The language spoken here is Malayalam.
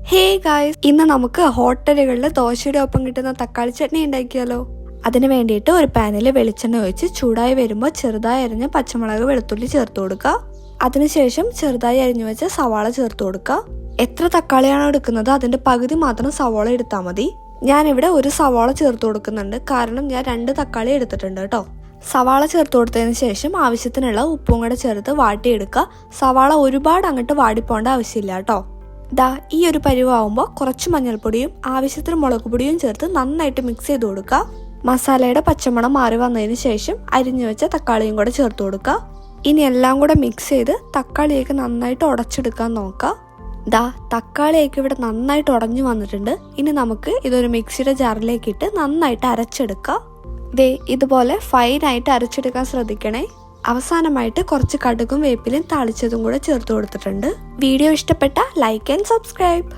ഹേ ഗായ്സ്, ഇന്ന് നമുക്ക് ഹോട്ടലുകളിൽ ദോശയുടെ ഒപ്പം കിട്ടുന്ന തക്കാളി ചട്നി ഉണ്ടാക്കിയാലോ. അതിന് വേണ്ടിയിട്ട് ഒരു പാനിൽ വെളിച്ചെണ്ണ ഒഴിച്ച് ചൂടായി വരുമ്പോൾ ചെറുതായി അരിഞ്ഞ പച്ചമുളക് വെളുത്തുള്ളി ചേർത്ത് കൊടുക്കുക. അതിനുശേഷം ചെറുതായി അരിഞ്ഞു വെച്ച സവാള ചേർത്ത് കൊടുക്കുക. എത്ര തക്കാളിയാണോ എടുക്കുന്നത് അതിന്റെ പകുതി മാത്രം സവാള എടുത്താൽ മതി. ഞാനിവിടെ ഒരു സവാള ചേർത്ത് കൊടുക്കുന്നുണ്ട്, കാരണം ഞാൻ 2 തക്കാളി എടുത്തിട്ടുണ്ട് കേട്ടോ. സവാള ചേർത്ത് കൊടുത്തതിന് ശേഷം ആവശ്യത്തിനുള്ള ഉപ്പും കൂടെ ചേർത്ത് വാട്ടിയെടുക്കുക. സവാള ഒരുപാട് അങ്ങോട്ട് വാടിപ്പോണ്ട ആവശ്യമില്ല കേട്ടോ. ഈ ഒരു പരുവാകുമ്പോൾ കുറച്ച് മഞ്ഞൾപ്പൊടിയും ആവശ്യത്തിന് മുളക് പൊടിയും ചേർത്ത് നന്നായിട്ട് മിക്സ് ചെയ്ത് കൊടുക്കുക. മസാലയുടെ പച്ചമണം മാറി വന്നതിന് ശേഷം അരിഞ്ഞു വെച്ച തക്കാളിയും കൂടെ ചേർത്ത് കൊടുക്കുക. ഇനി എല്ലാം കൂടെ മിക്സ് ചെയ്ത് തക്കാളിയൊക്കെ നന്നായിട്ട് ഉടച്ചെടുക്കാൻ നോക്കുക. തക്കാളിയൊക്കെ ഇവിടെ നന്നായിട്ട് ഉടഞ്ഞു വന്നിട്ടുണ്ട്. ഇനി നമുക്ക് ഇതൊരു മിക്സിയുടെ ജാറിലേക്ക് ഇട്ട് നന്നായിട്ട് അരച്ചെടുക്കുക. ഇതുപോലെ ഫൈനായിട്ട് അരച്ചെടുക്കാൻ ശ്രദ്ധിക്കണേ. അവസാനമായിട്ട് കുറച്ച് കടുകും വേപ്പിലും താളിച്ചതും കൂടെ ചേർത്ത് കൊടുത്തിട്ടുണ്ട്. വീഡിയോ ഇഷ്ടപ്പെട്ട ലൈക്ക് ആൻഡ് സബ്സ്ക്രൈബ്.